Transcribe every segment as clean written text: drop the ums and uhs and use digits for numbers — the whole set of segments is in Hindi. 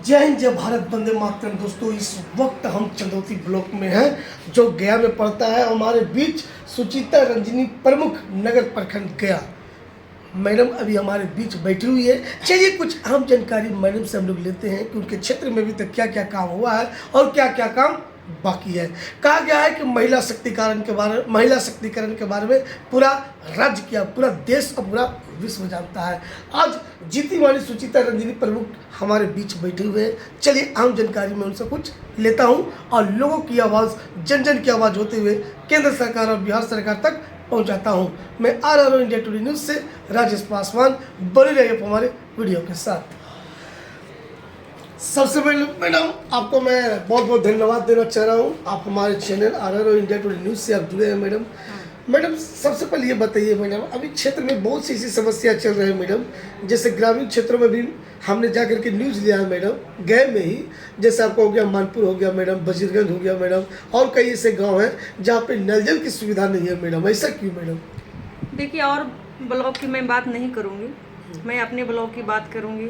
जय हिंद, जय भारत, वंदे मातरम। दोस्तों, इस वक्त हम चंदौती ब्लॉक में हैं जो गया में पड़ता है। हमारे बीच सुचिता रंजनी, प्रमुख नगर प्रखंड गया, मैडम अभी हमारे बीच बैठी हुई है। चलिए कुछ अहम जानकारी मैडम से हम लोग लेते हैं कि उनके क्षेत्र में अभी तक क्या क्या काम हुआ है और क्या क्या काम बाकी है। कहा गया है कि महिला शक्तिकरण के बारे में पूरा राज्य क्या, पूरा देश और पूरा विश्व जानता है। आज जीती मानी सुचिता रंजनी प्रमुख हमारे बीच बैठे हुए हैं। चलिए अहम जानकारी मैं उनसे कुछ लेता हूं और लोगों की आवाज़, जन जन की आवाज़ होते हुए केंद्र सरकार और बिहार सरकार तक पहुंचाता हूं। मैं RRO इंडिया टुडे न्यूज़ से राजेश पासवान, बने रहिए हमारे वीडियो के साथ। सबसे पहले मैडम आपको मैं बहुत बहुत धन्यवाद देना चाह रहा हूँ। आप हमारे channel RRO India today news से आप जुड़े हैं मैडम। मैडम सबसे पहले ये बताइए मैडम, अभी क्षेत्र में बहुत सी ऐसी समस्या चल रही है मैडम, जैसे ग्रामीण क्षेत्रों में भी हमने जा करके न्यूज़ लिया है मैडम, गए में ही, जैसे आपको हो गया मानपुर हो गया मैडम, बजीरगंज हो गया मैडम, और कई ऐसे गांव हैं जहाँ पे नल जल की सुविधा नहीं है मैडम। ऐसा क्यों मैडम? देखिए, और ब्लॉक की मैं बात नहीं करूँगी, मैं अपने ब्लॉक की बात करूँगी।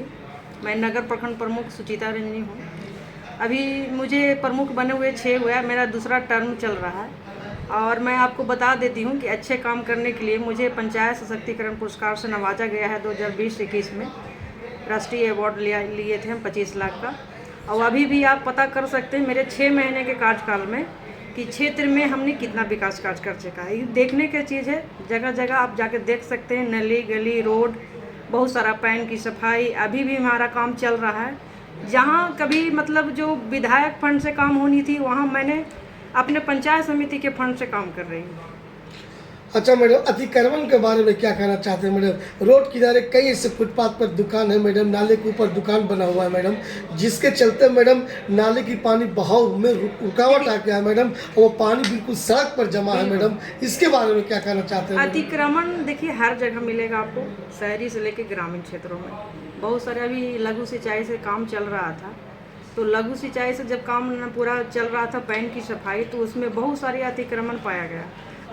मैं नगर प्रखंड प्रमुख सुचिता रंजनी हूँ। अभी मुझे प्रमुख बने हुए 6 हुआ, मेरा दूसरा टर्म चल रहा है। और मैं आपको बता देती हूँ कि अच्छे काम करने के लिए मुझे पंचायत सशक्तिकरण पुरस्कार से नवाजा गया है। 2020-21 में राष्ट्रीय अवार्ड लिए थे हम 25 लाख का। और अभी भी आप पता कर सकते हैं मेरे 6 महीने के कार्यकाल में कि क्षेत्र में हमने कितना विकास कार्य कर चुका है। ये देखने की चीज़ है, जगह जगह आप जाके देख सकते हैं, नली गली रोड, बहुत सारा पैन की सफाई, अभी भी हमारा काम चल रहा है। जहाँ कभी मतलब जो विधायक फंड से काम होनी थी, वहाँ मैंने अपने पंचायत समिति के फंड से काम कर रही हूँ। अच्छा मैडम, अतिक्रमण के बारे में क्या कहना चाहते हैं मैडम? रोड किनारे कई ऐसे फुटपाथ पर दुकान है मैडम, नाले के ऊपर दुकान बना हुआ है मैडम, जिसके चलते मैडम नाले की पानी बहाव में रुकावट आ गया है मैडम, वो पानी बिल्कुल सड़क पर जमा है मैडम। इसके बारे में क्या कहना चाहते हैं? अतिक्रमण देखिए हर जगह मिलेगा आपको, शहरी से लेकर ग्रामीण क्षेत्रों में। बहुत सारे अभी लघु सिंचाई से काम चल रहा था, तो लघु सिंचाई से जब काम पूरा चल रहा था, पैन की सफाई, तो उसमें बहुत सारे अतिक्रमण पाया गया।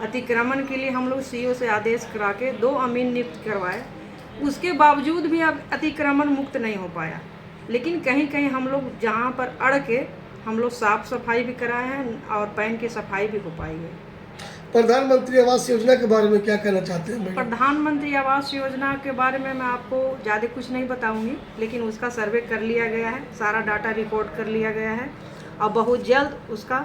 अतिक्रमण के लिए हम लोग CO से आदेश करा के 2 अमीन नियुक्त करवाए, उसके बावजूद भी अब अतिक्रमण मुक्त नहीं हो पाया। लेकिन कहीं कहीं हम लोग जहाँ पर अड़ के हम लोग साफ सफाई भी कराए हैं और पैन की सफाई भी हो पाई है। प्रधानमंत्री आवास योजना के बारे में क्या कहना चाहते हैं मैडम? प्रधानमंत्री आवास योजना के बारे में मैं आपको ज़्यादा कुछ नहीं बताऊंगी, लेकिन उसका सर्वे कर लिया गया है, सारा डाटा रिकॉर्ड कर लिया गया है और बहुत जल्द उसका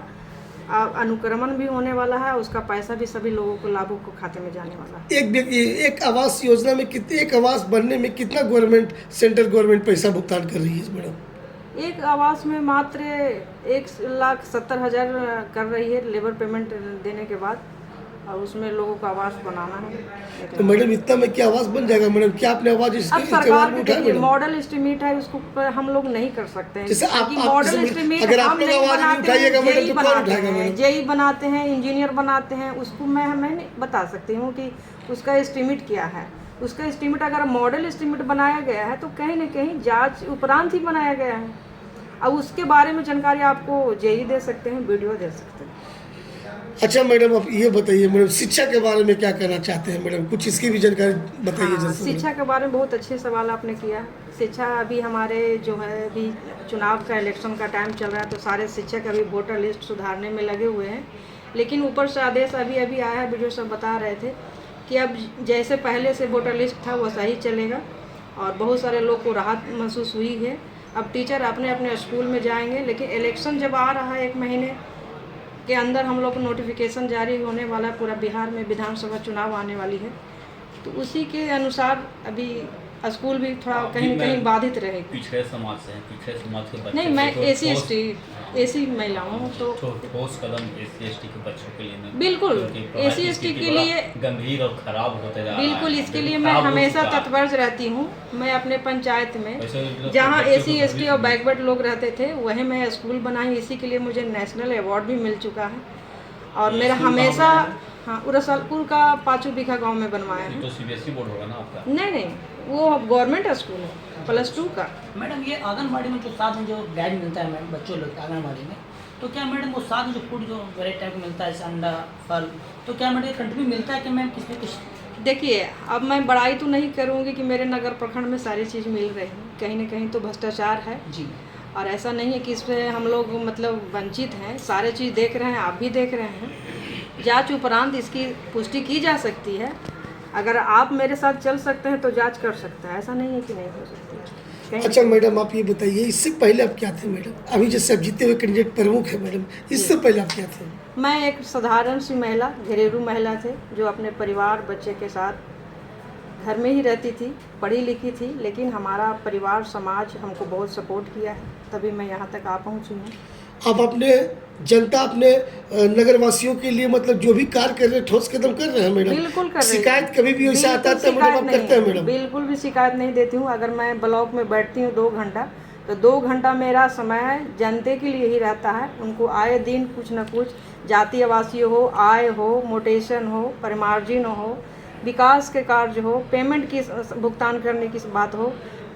अनुक्रमण भी होने वाला है। उसका पैसा भी सभी लोगों को, लाभुक को खाते में जाने वाला है। एक आवास योजना में कितने, एक आवास बनने में कितना गवर्नमेंट, सेंट्रल गवर्नमेंट पैसा भुगतान कर रही है मैडम? एक आवास में मात्र 1,70,000 कर रही है लेबर पेमेंट देने के बाद, और उसमें लोगों को आवास बनाना है। तो मैडम इतना में क्या आवास बन जाएगा मैडम? क्या आपने आवाज अब सरकार देखिए मॉडल एस्टिमेट है, उसको पर हम लोग नहीं कर सकते हैं। जैसे आप मॉडल एस्टिमेट अगर आप हम लोग नहीं आवाज नहीं बनाते उठाइएगा हैं, मैडम तो कौन उठाएगा मैडम? जेई बनाते हैं, इंजीनियर बनाते हैं, उसको मैं नहीं बता सकती हूँ कि उसका एस्टिमेट क्या है। उसका एस्टिमेट अगर मॉडल एस्टिमेट बनाया गया है तो कहीं ना कहीं जांच उपरांत ही बनाया गया है। अब उसके बारे में जानकारी आपको जेई दे सकते हैं, वीडियो दे सकते हैं। अच्छा मैडम, आप ये बताइए मैडम, शिक्षा के बारे में क्या कहना चाहते हैं मैडम? कुछ इसकी भी जानकारी बताइए। हाँ, शिक्षा के बारे में बहुत अच्छे सवाल आपने किया। शिक्षा अभी हमारे जो है, अभी चुनाव का, इलेक्शन का टाइम चल रहा है, तो सारे शिक्षक अभी वोटर लिस्ट सुधारने में लगे हुए हैं। लेकिन ऊपर से आदेश अभी आया है, वीडियो सब बता रहे थे कि अब जैसे पहले से वोटर लिस्ट था वो सही चलेगा, और बहुत सारे लोग को राहत महसूस हुई है। अब टीचर अपने अपने स्कूल में जाएंगे, लेकिन इलेक्शन जब आ रहा है 1 महीने के अंदर हम लोग को नोटिफिकेशन जारी होने वाला है, पूरा बिहार में विधानसभा चुनाव आने वाली है, तो उसी के अनुसार अभी स्कूल भी थोड़ा कहीं न कहीं बाधित रहेगी। पिछड़े समाज से, पिछड़े समाज के बच्चे नहीं, मैं एसी महिला हूँ, तो ठोस कदम SC/ST के बच्चों के लिए बिल्कुल SC/ST के लिए गंभीर और खराब होते जा रहा है। बिल्कुल, इसके लिए मैं हमेशा तत्पर रहती हूँ। मैं अपने पंचायत में जहाँ SC/ST और बैकवर्ड लोग रहते थे, वहीं मैं स्कूल बनाई। इसी के लिए मुझे नेशनल अवार्ड भी मिल चुका है। और मेरा हमेशा, हाँ, रसलपुर का 5 बीघा गांव में बनवाया है। तो CBSE बोर्ड होगा ना आपका? नहीं, वो गवर्नमेंट स्कूल है, +2 का। मैडम ये आंगनबाड़ी में जो साथ में जो गाइड मिलता है मैडम बच्चों लोग आंगनबाड़ी में, तो क्या मैडम वो साथ में जो फूड जो वेराइटी टाइप मिलता है, जैसे अंडा, फल, तो क्या मैडम कंटिन्यू मिलता है कि मैम किसमें कुछ? देखिए, अब मैं बड़ाई तो नहीं करूँगी कि मेरे नगर प्रखंड में सारी चीज़ मिल रही है, कहीं ना कहीं तो भ्रष्टाचार है। जी। और ऐसा नहीं है कि इसमें हम लोग मतलब वंचित हैं, सारे चीज़ देख रहे हैं, आप भी देख रहे हैं। जांच उपरांत इसकी पुष्टि की जा सकती है। अगर आप मेरे साथ चल सकते हैं तो जांच कर सकते हैं, ऐसा नहीं है कि नहीं हो सकती कहीं। अच्छा मैडम, आप ये बताइए, इससे पहले आप क्या थे मैडम? अभी जैसे आप जीते हुए कैंडिडेट प्रमुख है मैडम, इससे पहले आप क्या थे? मैं एक साधारण सी महिला, घरेलू महिला थे, जो अपने परिवार बच्चे के साथ घर में ही रहती थी, पढ़ी लिखी थी, लेकिन हमारा परिवार समाज हमको बहुत सपोर्ट किया है, तभी मैं यहाँ तक आ पहुँची हूँ। आप अपने जनता, अपने नगरवासियों के लिए मतलब जो भी कार्य कर रहे हैं, ठोस कदम कर रहे हैं मैडम? बिल्कुल कर रही हूँ। शिकायत कभी भी वैसा आता है तो मैडम आप करते हैं मैडम? बिल्कुल भी शिकायत नहीं देती हूँ। अगर मैं ब्लॉक में बैठती हूँ 2 घंटा, तो 2 घंटा मेरा समय जनता के लिए ही रहता है। उनको आए दिन कुछ न कुछ, जाति आवासीय हो, आय हो, मोटेशन हो, परिमार्जिन हो, विकास के कार्य हो, पेमेंट की भुगतान करने की बात हो,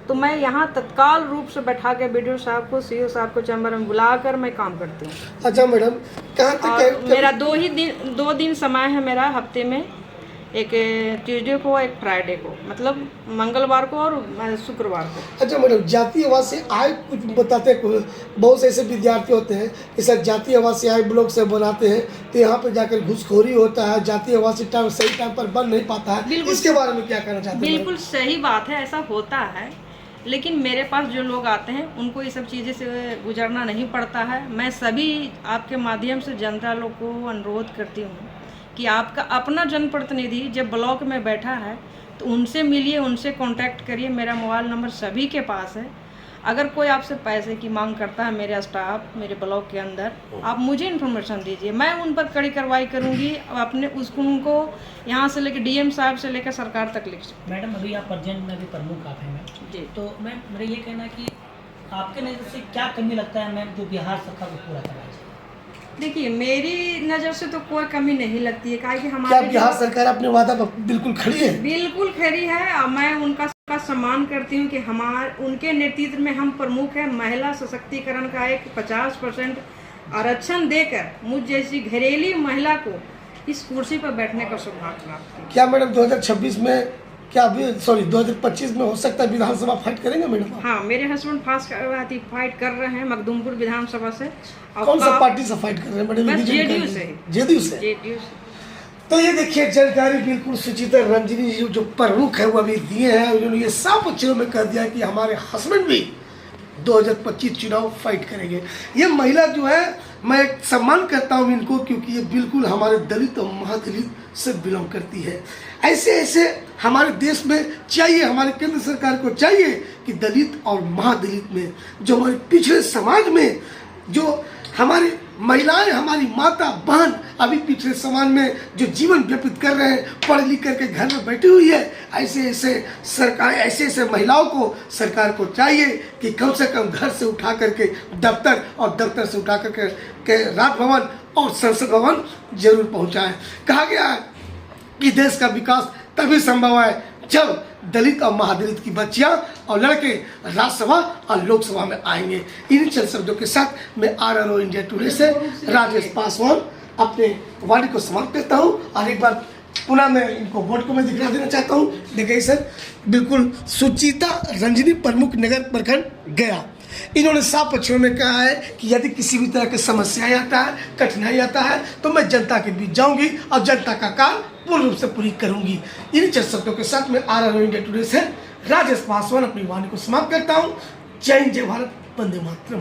तो मैं यहाँ तत्काल रूप से बैठा के बीडीओ साहब को, सीओ साहब को चैम्बर में बुलाकर मैं काम करती हूँ। अच्छा मैडम, कहाँ और तक मेरा 2 दिन समय है मेरा हफ्ते में, एक ट्यूसडे को, एक फ्राइडे को, मतलब मंगलवार को और शुक्रवार को। अच्छा मैडम, जातीय आवास से आय कुछ बताते हैं? बहुत से ऐसे विद्यार्थी होते हैं कि सर जातीय आवास से आय ब्लॉक से बनाते हैं तो यहाँ पे जाकर घूसखोरी होता है, जातीय आवास सही टाइम पर बन नहीं पाता है, इसके बारे में क्या कहना चाहते हैं? बिल्कुल सही बात है, ऐसा होता है, लेकिन मेरे पास जो लोग आते हैं उनको ये सब चीज़ें से गुजरना नहीं पड़ता है। मैं सभी आपके माध्यम से जनता लोग को अनुरोध करती हूँ कि आपका अपना जनप्रतिनिधि जब ब्लॉक में बैठा है तो उनसे मिलिए, उनसे कांटेक्ट करिए। मेरा मोबाइल नंबर सभी के पास है। अगर कोई आपसे पैसे की मांग करता है, मेरा स्टाफ मेरे ब्लॉक के अंदर, आप मुझे इन्फॉर्मेशन दीजिए, मैं उन पर कड़ी कार्रवाई करूंगी। अपने उनको यहाँ से लेकर डीएम साहब से लेकर सरकार तक लिख सकते। मैडम अभी आप अर्जेंट में भी प्रमुख आप हैं मैम जी, तो मैम मेरा ये कहना है कि आपके नज़र से क्या कमी लगता है मैम जो बिहार सरकार को पूरा करना चाहिए? देखिए मेरी नज़र से तो कोई कमी नहीं लगती है, काहे कि क्या हमारे बिहार सरकार अपने वादा पर बिल्कुल खड़ी है? बिल्कुल खरी है। और मैं उनका सम्मान करती हूँ कि उनके नेतृत्व में हम प्रमुख हैं। महिला सशक्तिकरण का एक 50% आरक्षण देकर मुझ जैसी घरेलू महिला को इस कुर्सी पर बैठने का सौभाग्य प्राप्त किया। क्या मैडम 2026 में, क्या अभी 2025 में हो सकता है विधानसभा फाइट करेंगे मैडम? हाँ, मेरे हस्बैंड फाइट कर रहे हैं मखदूमपुर विधानसभा से। और कौन सा पार्टी से फाइट कर रहे हैं मैडम? बस जेडीयू से। जेडीयू से। तो ये देखिए जानकारी बिल्कुल सुचिता रंजनी जी जो प्रमुख है वो अभी दिए हैं। उन्होंने ये साफ अक्षरों में कह दिया कि हमारे हस्बैंड भी 2025 चुनाव फाइट करेंगे। ये महिला जो है, मैं सम्मान करता हूँ इनको, क्योंकि ये बिल्कुल हमारे दलित और महादलित से बिलोंग करती है। ऐसे ऐसे हमारे देश में चाहिए, हमारे केंद्र सरकार को चाहिए कि दलित और महादलित में, जो हमारे पिछड़े समाज में जो हमारी महिलाएं, हमारी माता बहन अभी पिछड़े समाज में जो जीवन व्यतीत कर रहे हैं, पढ़ लिख करके घर में बैठी हुई है, ऐसे ऐसे महिलाओं को सरकार को चाहिए कि कम से कम घर से उठा करके दफ्तर और दफ्तर से उठा करके राजभवन और संसद भवन जरूर पहुंचाएं। कहा गया है कि देश का विकास तभी संभव है जब दलित और महादलित की बच्चियां और लड़के राज्यसभा और लोकसभा में आएंगे। इन चंद शब्दों के साथ मैं RRO इंडिया टुडे से राजेश पासवान अपने वाणी को समाप्त करता हूं। और एक बार पुनः मैं इनको बोर्ड को मैं दिखा देना चाहता हूं। देखिए सर, बिल्कुल सुचिता रंजनी प्रमुख नगर प्रखंड गया। इन्होंने साफ अक्षरों में कहा है कि यदि किसी भी तरह की समस्याएं आता है, कठिनाई आता है, तो मैं जनता के बीच जाऊंगी और जनता का काम पूर्ण रूप से पूरी करूंगी। इन चंद शब्दों के साथ मैं RRO इंडिया टुडे से राजेश पासवान अपनी वाणी को समाप्त करता हूं। जय हिंद, जय भारत, वंदे मातरम।